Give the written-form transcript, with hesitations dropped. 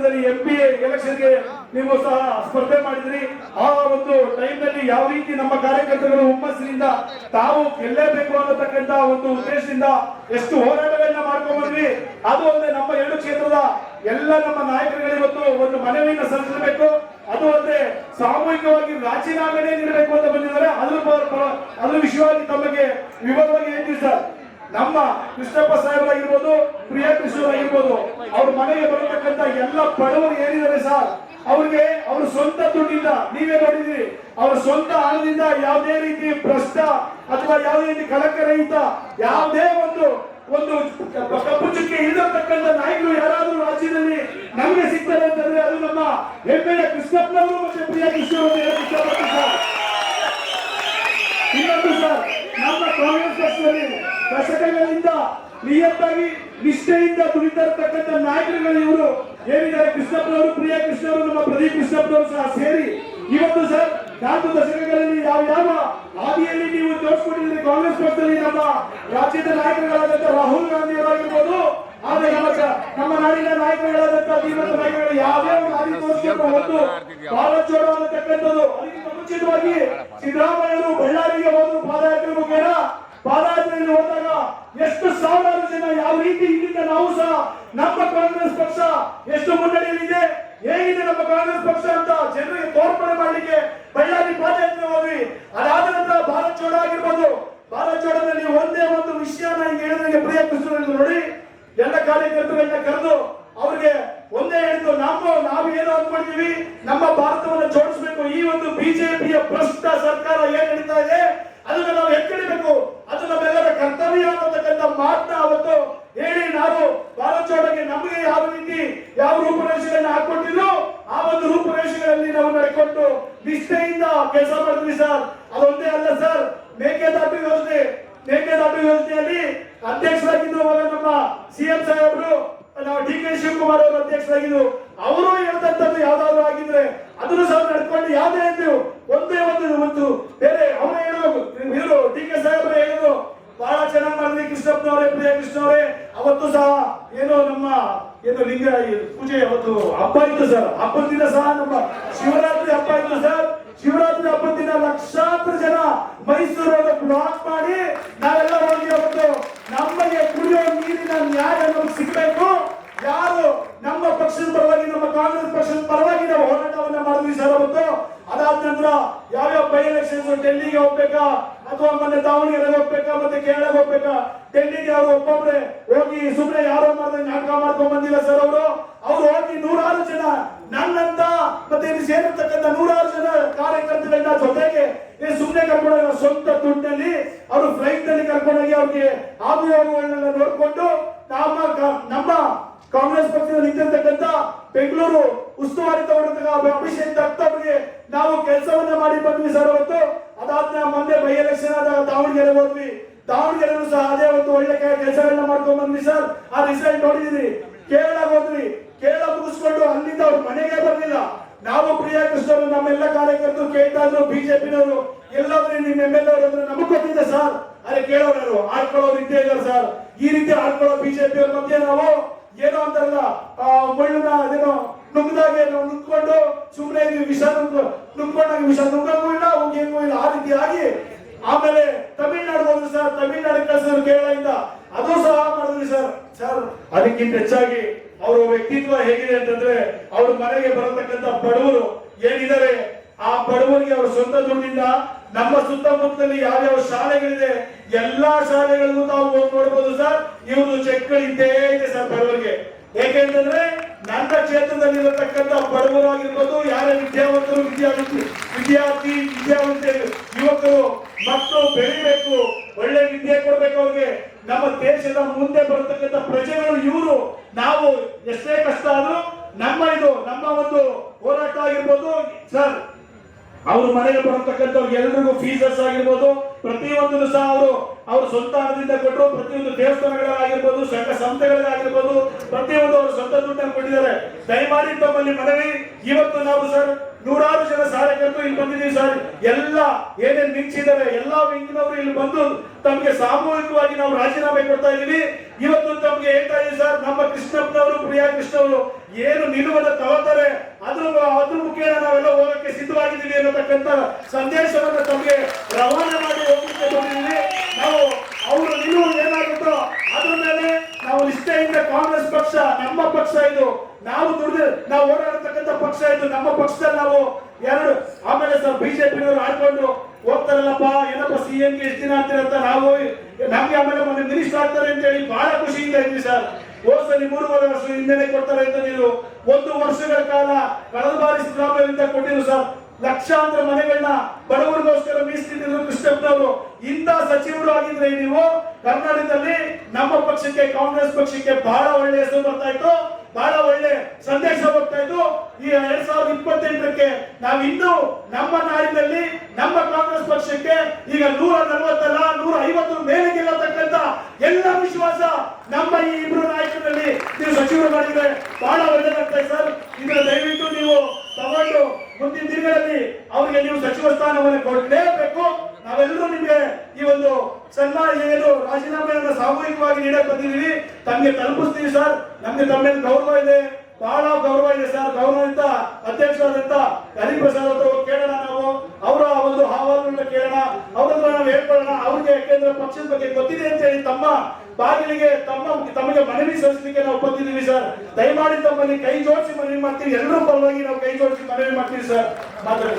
ಕ್ಷೇತ್ರದಲ್ಲಿ MP ಎಲೆಕ್ಷನ್ಗೆ ನೀವು ಸಹ ಸ್ಪರ್ಧೆ ಮಾಡಿದ್ರಿ. ಆ ಒಂದು ಟೈಮ್ ನಲ್ಲಿ ಯಾವ ರೀತಿ ನಮ್ಮ ಕಾರ್ಯಕರ್ತರು ಹುಮ್ಮಸ್ಸಿನಿಂದ ತಾವು ಗೆಲ್ಲೇಬೇಕು ಅನ್ನತಕ್ಕಂತ ಒಂದು ಉದ್ದೇಶದಿಂದ ಎಷ್ಟು ಹೋರಾಟಗಳನ್ನ ಮಾಡ್ಕೊಂಡ್ ಬಂದ್ವಿ. ಅದು ಅಲ್ಲದೆ ನಮ್ಮ 2 ಕ್ಷೇತ್ರದ ಎಲ್ಲ ನಮ್ಮ ನಾಯಕರುಗಳು ಇವತ್ತು ಒಂದು ಮನವಿಯನ್ನು ಸಲ್ಲಿಸಬೇಕು. ಅದು ಅಲ್ಲದೆ ಸಾಮೂಹಿಕವಾಗಿ ರಾಜೀನಾಮೆನೇ ನೀಡಬೇಕು ಅಂತ ಬಂದಿದ್ದಾರೆ. ಅದ್ರ ವಿಷಯವಾಗಿ ತಮಗೆ ವಿವರವಾಗಿ ಹೇಳ್ತೀವಿ ಸರ್. ನಮ್ಮ ಕೃಷ್ಣಪ್ಪ ಸಾಹೇಬರಾಗಿರ್ಬೋದು, ಪ್ರಿಯಾ ಕೃಷ್ಣರಾಗಿರ್ಬೋದು, ಅವ್ರ ಮನೆಗೆ ಬರತಕ್ಕಂತ ಎಲ್ಲ ಬಡವರು ಏನಿದ್ದಾರೆ ಸರ್, ಅವ್ರಿಗೆ ಅವ್ರ ಸ್ವಂತ ದುಡ್ಡಿಂದ, ನೀವೇ ನೋಡಿದ್ರಿ, ಅವರ ಸ್ವಂತ ಹಣದಿಂದ ಯಾವುದೇ ರೀತಿ ಭ್ರಷ್ಟ ಅಥವಾ ಯಾವುದೇ ರೀತಿ ಕಳಂಕರಹಿತ ಯಾವುದೇ ಒಂದು ಕಪ್ಪು ಚುಕ್ಕೆ ಇರತಕ್ಕಂತ ನಾಯಕರು ಯಾರಾದ್ರೂ ರಾಜ್ಯದಲ್ಲಿ ನಮಗೆ ಸಿಗ್ತಾರೆ ಅಂತಂದ್ರೆ ಅದು ನಮ್ಮ ಹೆಮ್ಮೆಯ ಕೃಷ್ಣಪ್ಪನವರು ಮತ್ತೆ ಪ್ರಿಯಾ ಕೃಷ್ಣವರು. ಇನ್ನೊಂದು ಸರ್, ನಮ್ಮ ಕಾಂಗ್ರೆಸ್ ಪಕ್ಷದಲ್ಲಿ ದಶಕಗಳಿಂದ ನಿಯತ್ತಾಗಿ ನಿಷ್ಠೆಯಿಂದ ದುಡಿತಿರತಕ್ಕಂಥ ನಾಯಕರುಗಳು ಇವರು ಏನಿದ್ದಾರೆ, ಕೃಷ್ಣಪ್ಪನವರು, ಪ್ರಿಯಾ ಕೃಷ್ಣವರು, ನಮ್ಮ ಪ್ರದೀಪ್ ಕೃಷ್ಣಪ್ಪನವರು ಸಹ ಸೇರಿ ಇವತ್ತು ಸರ್ 4 ದಶಕಗಳಲ್ಲಿ ಯಾವ ಹಾದಿಯಲ್ಲಿ ನೀವು ತೋರಿಸ್ಕೊಂಡಿದ್ದೀರಿ ಕಾಂಗ್ರೆಸ್ ಪಕ್ಷದಲ್ಲಿ ನಮ್ಮ ರಾಜ್ಯದ ನಾಯಕರುಗಳಾದಂತಹ ರಾಹುಲ್ ಗಾಂಧಿ ಅವರಾಗಿರ್ಬೋದು, ಆದ್ರೆ ನಮ್ಮ ನಾಡಿನ ನಾಯಕರುಗಳಾದಂತಹ ಧೀಮಂತ ನಾಯಕರುಗಳು ಯಾವ್ಯಾವ ಹಾದಿ ತೋರಿಸ್ಕೊಂಡು ಒಂದು ಭಾರತ್ ಜೋಡೋ ಅನ್ನತಕ್ಕಂಥದ್ದು. ಅದಕ್ಕಿಂತ ಮುಂಚಿತವಾಗಿ ಸಿದ್ದರಾಮಯ್ಯವರು ಬಳ್ಳಾರಿಗೆ ಹೋದ್ರು ಪಾದಯಾತ್ರೆ ಮುಖೇನ. ಪಾದಯಾತ್ರೆಯಲ್ಲಿ ಹೋದಾಗ ಎಷ್ಟು ಸಾವಿರಾರು ಜನ ಯಾವ ರೀತಿ ಇಲ್ಲಿಂದ ನಾವು ಸಹ ನಮ್ಮ ಕಾಂಗ್ರೆಸ್ ಪಕ್ಷ ಎಷ್ಟು ಮುನ್ನಡೆಯಲ್ಲಿದೆ, ಹೇಗಿದೆ ನಮ್ಮ ಕಾಂಗ್ರೆಸ್ ಪಕ್ಷ ಅಂತ ಜನರಿಗೆ ತೋರ್ಪಣೆ ಮಾಡಲಿಕ್ಕೆ ಬಳ್ಳಾರಿ ಪಾದಯಾತ್ರೆ ಹೋದ್ವಿ. ಅದಾದ ನಂತರ ಭಾರತ್ ಜೋಡೋ ಆಗಿರ್ಬೋದು. ಭಾರತ್ ಜೋಡೋದಲ್ಲಿ ಒಂದೇ ಒಂದು ವಿಷಯನ ಈಗ ಹೇಳಿದಂಗೆ ಪ್ರಿಯಾ ಕೃಷ್ಣರಲ್ಲಿ ನೋಡಿ, ಎಲ್ಲ ಕಾರ್ಯಕರ್ತರನ್ನ ಕರೆದು ಅವ್ರಿಗೆ ಒಂದೇ ಹೇಳಿದ್ದು, ನಾವು ಏನು ಅಂದ್ಕೊಂಡಿದೀವಿ, ನಮ್ಮ ಭಾರತವನ್ನು ಜೋಡಿಸಬೇಕು. ಈ ಒಂದು ಬಿಜೆಪಿಯ ಭ್ರಷ್ಟ ಸರ್ಕಾರ ಏನ್ ನಡೀತಾ ಇದೆ ಅದನ್ನ ನಾವು ಎತ್ತಿಡಬೇಕು, ಅದು ನಮ್ಮೆಲ್ಲರ ಕರ್ತವ್ಯ ಅನ್ನತಕ್ಕಂಥ ಮಾತನ್ನ ಅವತ್ತು ಹೇಳಿ ನಾವು ಭಾರತ್ ಜೋಡೋಗೆ ನಮಗೆ ಯಾವ ರೂಪುರೇಷೆಗಳನ್ನ ಹಾಕೊಂಡಿದ್ರು ಆ ಒಂದು ರೂಪುರೇಷೆಗಳಲ್ಲಿ ನಾವು ನಡ್ಕೊಂಡು ನಿಷ್ಠೆಯಿಂದ ಕೆಲಸ ಮಾಡಿದ್ವಿ ಸರ್. ಅದೊಂದೇ ಅಲ್ಲ ಸರ್, ಮೇಕೆದಾಟು ಯೋಜನೆಯಲ್ಲಿ ಅಧ್ಯಕ್ಷರಾಗಿದ್ದು ನಮ್ಮ CM ಸಾಹೇಬರು, ನಾವು DK ಶಿವಕುಮಾರ್ ಅವರು ಅಧ್ಯಕ್ಷರಾಗಿದ್ದು, ಅವರು ಹೇಳ್ತಕ್ಕಂಥದ್ದು ಯಾವ್ದಾದ್ರು ಆಗಿದ್ರೆ ಅದನ್ನು ಸಹ ನಡ್ಕೊಂಡು ಯಾವ್ದೇ ಇದ್ರು ಒಂದೇ ಒಂದು ಬೇರೆ ಅವರೇ ಹೇಳೋದು, ಇವರು DK ಸಾಹೇಬರು ಹೇಳೋದು ಬಹಳ ಚೆನ್ನಾಗಿ ಮಾಡಿದ್ರಿ ಕೃಷ್ಣಪ್ಪನವರೇ, ಪ್ರಿಯಾ ಕೃಷ್ಣವರೇ. ಅವತ್ತು ಸಹ ನಮ್ಮ ಲಿಂಗ ಪೂಜೆ ಅವತ್ತು ಹಬ್ಬ ಇತ್ತು ಸರ್. ಹಬ್ಬದ ದಿನ ಸಹ ನಮ್ಮ ಶಿವರಾತ್ರಿ ಹಬ್ಬ ಇತ್ತು ಸರ್. ಶಿವರಾತ್ರಿ ಹಬ್ಬದ ದಿನ ಲಕ್ಷಾಂತರ ಜನ ಮೈಸೂರು ಬ್ಲಾಕ್ ಮಾಡಿ ನಾವೆಲ್ಲ ಹೋಗಿ ಅವತ್ತು ನಮಗೆ ಕುಡಿಯೋ ನೀರಿನ ನ್ಯಾಯ ನಮಗೆ ಸಿಗಬೇಕು. ಯಾರು ನಮ್ಮ ಪಕ್ಷದ ಪರವಾಗಿ, ನಮ್ಮ ಕಾಂಗ್ರೆಸ್ ಪಕ್ಷದ ಪರವಾಗಿ ನಾವು ಹೋರಾಟವನ್ನ ಮಾಡಿದ್ವಿ ಸರ್ ಅವತ್ತು. ಅದಾದ ನಂತರ ಯಾವ್ಯಾವ ಬೈ ಎಲೆಕ್ಷನ್ಸ್, ಡೆಲ್ಲಿಗೆ ಹೋಗ್ಬೇಕಾ ಅಥವಾ ಮೊನ್ನೆ ದಾವಣಗೆರೆಗೆ ಹೋಗ್ಬೇಕಾ ಮತ್ತೆ ಕೇರಳಕ್ಕೆ ಹೋಗ್ಬೇಕಾ, ಡೆಲ್ಲಿಗೆ ಅವರು ಒಬ್ಬೊಬ್ರೆ ಹೋಗಿ ಸುಮ್ಮನೆ ಯಾರೋ ಮಾಡಿದ್ರೆ ನಾಟಕ ಮಾಡ್ಕೊಂಡ್ ಬಂದಿಲ್ಲ ಸರ್. ಅವರು ಹೋಗಿ 100 ಜನ ನನ್ನಂತ ಮತ್ತೆ ಇಲ್ಲಿ ಸೇರಿರ್ತಕ್ಕಂಥ 100 ಜನ ಕಾರ್ಯಕರ್ತರನ್ನ ಜೊತೆಗೆ ಸುಮ್ಮನೆ ಕರ್ಕೊಂಡೋಗಿ ಸ್ವಂತ ದುಡ್ಡಿನಲ್ಲಿ ಅವರು ಫ್ಲೈಟ್ ನಲ್ಲಿ ಕರ್ಕೊಂಡೋಗಿ ಅವ್ರಿಗೆ ಆಗುವಗಳನ್ನೆಲ್ಲ ನೋಡ್ಕೊಂಡು ನಮ್ಮ ಕಾಂಗ್ರೆಸ್ ಪಕ್ಷದಲ್ಲಿ ನಿಂತಿರ್ತಕ್ಕಂಥ ಬೆಂಗಳೂರು ಉಸ್ತುವಾರಿ ತಗೊಂಡಂತ ಅಭಿಷೇಕ್ ದತ್ತ ಅವರಿಗೆ ನಾವು ಕೆಲಸವನ್ನ ಮಾಡಿ ಬಂದ್ವಿ ಸರ್ ಅವತ್ತು. ಅದಾದ ಮೊನ್ನೆ ಬೈ ಎಲೆಕ್ಷನ್ ಆದಾಗ ದಾವಣಗೆರೆ ಹೋದ್ವಿ. ದಾವಣಗೆರೆಗೂ ಸಹ ಅದೇ ಒಂದು ಒಳ್ಳೆ ಕೆಲಸಗಳನ್ನ ಮಾಡ್ಕೊಂಡ್ ಬಂದ್ವಿ ಸರ್. ಆ ರಿಸಲ್ಟ್ ನೋಡಿದೀವಿ. ಕೇರಳ ಹೋದ್ವಿ. ಕೇರಳ ಮುಗಿಸ್ಕೊಂಡು ಅಲ್ಲಿಂದ ಅವ್ರ ಮನೆಗೆ ಬರ್ಲಿಲ್ಲ. ನಾವು ಪ್ರಿಯಾ ಕೃಷ್ಣವರು ನಮ್ಮೆಲ್ಲ ಕಾರ್ಯಕರ್ತರು ಕೇಳ್ತಾ ಇದ್ರು, ಬಿಜೆಪಿನವರು ಎಲ್ಲಾದ್ರೂ ನಿಮ್ಮ MLA ಅವರು ಅಂದ್ರೆ ನಮಗ್ ಗೊತ್ತಿದೆ ಸರ್. ಅದೇ ಕೇಳೋರು ಆಡ್ಕೊಳ್ಳೋರು ಇದ್ದೇ ಇಲ್ಲ ಸರ್. ಈ ರೀತಿ ಆಡ್ಕೊಳ್ಳೋ ಬಿಜೆಪಿ ಅವ್ರ ಮಧ್ಯೆ ನಾವು ಏನೋ ಅಂತಾರಲ್ಲ ಮುಳ್ಳುನ ಅದೇನೋ ನುಗ್ಗದಾಗೆ ನಾವು ನುಗ್ಕೊಂಡು ಸುಮ್ಮನೆ ವಿಷ ನುಗ್ಕೊಂಡಾಗ ವಿಷ ನುಗ್ಗಂಗೂ ಇಲ್ಲ, ಹೋಗಂಗೂ ಇಲ್ಲ. ಆ ರೀತಿ ಆಗಿ ಆಮೇಲೆ ತಮಿಳ್ನಾಡು ಹೋದ್ರು ಸರ್. ತಮಿಳ್ನಾಡು ಕಳಿಸಿದ್ರು ಕೇರಳದಿಂದ, ಅದು ಸಹ ಮಾಡಿದ್ವಿ ಸರ್. ಅದಕ್ಕಿಂತ ಹೆಚ್ಚಾಗಿ ಅವರ ವ್ಯಕ್ತಿತ್ವ ಹೇಗಿದೆ ಅಂತಂದ್ರೆ, ಅವ್ರ ಮನೆಗೆ ಬರತಕ್ಕಂತ ಬಡವರು ಏನಿದ್ದಾರೆ ಆ ಬಡವರಿಗೆ ಅವರ ಸ್ವಂತ ದುಡ್ಡಿಂದ ನಮ್ಮ ಸುತ್ತಮುತ್ತಲಲ್ಲಿ ಯಾವ್ಯಾವ ಶಾಲೆಗಳಿದೆ ಎಲ್ಲಾ ಶಾಲೆಗಳಿಗೂ ತಾವು ಹೋಗಿ ನೋಡಬಹುದು ಸರ್. ಇವರು ಚೆಕ್ಗಳಿದ್ದೇ ಇದೆ ಸರ್ ಬಡವರಿಗೆ. ಏಕೆಂತಂದ್ರೆ ನನ್ನ ಕ್ಷೇತ್ರದಲ್ಲಿ ಇರತಕ್ಕಂತ ಬಡವರಾಗಿರ್ಬೋದು, ಯಾರೇ ವಿದ್ಯಾವಂತರು, ವಿದ್ಯಾರ್ಥಿ ಯುವಕರು ಮಕ್ಕಳು ಬೆಳಿಬೇಕು, ಒಳ್ಳೆ ವಿದ್ಯೆ ಕೊಡ್ಬೇಕು ಅವ್ರಿಗೆ. ನಮ್ಮ ದೇಶದ ಮುಂದೆ ಬರತಕ್ಕಂತ ಪ್ರಜೆಗಳು ಇವರು. ನಾವು ಎಷ್ಟೇ ಕಷ್ಟ ಆದ್ರೂ ನಮ್ಮ ಒಂದು ಹೋರಾಟ ಆಗಿರ್ಬೋದು ಸರ್. ಅವ್ರ ಮನೆಗೆ ಬರತಕ್ಕಂಥವ್ರಿಗೆ ಎಲ್ರಿಗೂ ಫೀಸಸ್ ಆಗಿರ್ಬೋದು, ಪ್ರತಿಯೊಂದನ್ನು ಸಹ ಅವರು ಸ್ವಂತ ಹಣದಿಂದ ಕೊಟ್ಟರು. ಪ್ರತಿಯೊಂದು ದೇವಸ್ಥಾನಗಳಾಗಿರ್ಬೋದು, ಸಂಘ ಸಂಸ್ಥೆಗಳಾಗಿರ್ಬೋದು, ಪ್ರತಿಯೊಂದು ಅವರು ಸ್ವಂತ ದುಡ್ಡನ್ನು ಕೊಟ್ಟಿದ್ದಾರೆ. ದಯಮಾಡಿ ತಮ್ಮಲ್ಲಿ ಮನವಿ, ಇವತ್ತು ನಾವು ಸರ್ ನೂರಾರು ಜನ ಸಾಧಕರು ಇಲ್ಲಿ ಬಂದಿದ್ದೀವಿ ಸರ್. ಎಲ್ಲ ಏನೇನ್ ಮಿಂಚಿದ್ದಾರೆ ಎಲ್ಲಾ ವಿಂಗ್ನವರು ಇಲ್ಲಿ ಬಂದು ತಮಗೆ ಸಾಮೂಹಿಕವಾಗಿ ನಾವು ರಾಜೀನಾಮೆ ಕೊಡ್ತಾ ಇದೀವಿ. ಇವತ್ತು ತಮ್ಗೆ ಹೇಳ್ತಾ ಇದೀವಿ ಸರ್, ನಮ್ಮ ಕೃಷ್ಣಪ್ಪನವರು ಪ್ರಿಯಾ ಕೃಷ್ಣ ಅವರು ಏನು ನಿಲುವನ್ನು ತಗೋತಾರೆ ಅದ್ರ ಮುಖೇನ ನಾವೆಲ್ಲ ಹೋಗಕ್ಕೆ ಸಿದ್ಧವಾಗಿದ್ದೀವಿ ಅನ್ನತಕ್ಕಂಥ ಸಂದೇಶವನ್ನು ತಮಗೆ ರವಾನೆ ಮಾಡಿ ಹೋಗ್ಲಿಕ್ಕೆ ಬಂದಿದ್ದೀವಿ. ನಾವು ಅವರ ನಿಲುವು ಏನಾಗುತ್ತೋ ಅದ್ರ ಮೇಲೆ ನಾವು ನಿಷ್ಠೆಯಿಂದ ಕಾಂಗ್ರೆಸ್ ಪಕ್ಷ ನಮ್ಮ ಪಕ್ಷ ಇದು, ನಾವು ದುಡಿದು ನಾವು ಓಡಾಡತಕ್ಕಂಥ ಪಕ್ಷ ಇದು, ನಮ್ಮ ಪಕ್ಷದಲ್ಲಿ ನಾವು ಎರಡು ಆಮೇಲೆ ಸರ್ ಬಿಜೆಪಿನವರು ಆಡ್ಕೊಂಡು ಹೋಗ್ತಾರಲ್ಲಪ್ಪ ಏನಪ್ಪ CM ಗೆ ಎಷ್ಟು ದಿನ ಆಗ್ತಿರಂತ ನಾವು ನಮ್ಗೆ ಆಮೇಲೆ ಮೊನ್ನೆ ಮಿನಿಸ್ಟರ್ ಆಗ್ತಾರೆ ಅಂತ ಹೇಳಿ ಬಹಳ ಖುಷಿಯಿಂದ ಇದ್ವಿ ಸರ್. ಹೋದ್ಸಲಿ 3.5 ವರ್ಷ ಹಿಂದೆ ಕೊಡ್ತಾರೆ ಅಂತ ನೀವು 1 ವರ್ಷಗಳ ಕಾಲ ಕಳೆದ ಬಾರಿ ಸಿದ್ದರಾಮಯ್ಯ ಕೊಟ್ಟಿದ್ರು ಸರ್. ಲಕ್ಷಾಂತರ ಮನೆಗಳನ್ನ ಬಡವರಿಗೋಸ್ಕರ ಮೀಸಲಿಟ್ಟಿದ್ರು ಕೃಷ್ಣಪ್ಪನವರು. ಇಂಥ ಸಚಿವರು ಆಗಿದ್ರೆ ನೀವು ಕರ್ನಾಟಕದಲ್ಲಿ ನಮ್ಮ ಪಕ್ಷಕ್ಕೆ ಕಾಂಗ್ರೆಸ್ ಪಕ್ಷಕ್ಕೆ ಬಹಳ ಒಳ್ಳೆ ಹೆಸರು ಬರ್ತಾ ಇತ್ತು, ಬಹಳ ಒಳ್ಳೆ ಸಂದೇಶ ಹೋಗ್ತಾ ಇತ್ತು. ಈ 2028ಕ್ಕೆ ನಾವಿನ್ನೂ ನಮ್ಮ ನಾಡಿನಲ್ಲಿ ನಮ್ಮ ಕಾಂಗ್ರೆಸ್ ಪಕ್ಷಕ್ಕೆ ಈಗ 140 ಅಲ್ಲ 150 ಮೇಲೆ ಗೆಲ್ಲತಕ್ಕಂತ ಎಲ್ಲ ವಿಶ್ವಾಸ ನಮ್ಮ ಈ ಇಬ್ರು ನಾಯಕರಲ್ಲಿ ನೀವು ಸಚಿವರು ಮಾಡಿದ್ರೆ ಬಹಳ ಒಳ್ಳೆದಾಗ್ತದೆ ಸರ್. ಇದನ್ನ ದಯವಿಟ್ಟು ನೀವು ತಗೊಂಡು ಮುಂದಿನ ದಿನಗಳಲ್ಲಿ ಅವರಿಗೆ ನೀವು ಸಚಿವ ಸ್ಥಾನವನ್ನು ಕೊಡಲೇಬೇಕು. ನಾವೆಲ್ಲರೂ ನಿಮಗೆ ಈ ಒಂದು ಸನ್ಮಾನ ಏನು ರಾಜೀನಾಮೆಯನ್ನು ಸಾಮೂಹಿಕವಾಗಿ ನೀಡಕ್ ಬಂದಿದ್ದೀವಿ, ತಮಗೆ ತಲುಪಿಸ್ತೀವಿ ಸರ್. ನಮ್ಗೆ ತಮ್ಮ ಮೇಲೆ ಗೌರವ ಇದೆ, ಬಹಳ ಗೌರವ ಇದೆ ಸರ್. ಗೌರವಯುತ ಅಧ್ಯಕ್ಷರಾದಂತ ಹರಿಪ್ರಸಾದ್ ಅವರು ಕೇಳೋಣ, ನಾವು ಅವರ ಒಂದು ಅಹವಾಲುಗಳನ್ನ ಕೇಳೋಣ, ಅವ್ರನ್ನ ನಾವು ಹೇಳ್ಕೊಳ್ಳೋಣ ಅವ್ರಿಗೆ. ಯಾಕೆಂದ್ರೆ ಪಕ್ಷದ ಬಗ್ಗೆ ಗೊತ್ತಿದೆ ಅಂತ ಹೇಳಿ ತಮ್ಮ ಬಾಗಿಲಿಗೆ ತಮಗೆ ಮನವಿ ಸಲ್ಲಿಸಲಿಕ್ಕೆ ನಾವು ಬಂದಿದ್ದೀವಿ ಸರ್. ದಯಮಾಡಿ ತಮ್ಮಲ್ಲಿ ಕೈ ಜೋಡಿಸಿ ಮನವಿ ಮಾಡ್ತೀವಿ, ಎಲ್ಲರೂ ಪರವಾಗಿ ನಾವು ಕೈ ಜೋಡಿಸಿ ಮನವಿ ಮಾಡ್ತೀವಿ ಸರ್. ಮಾತಾಡಿ.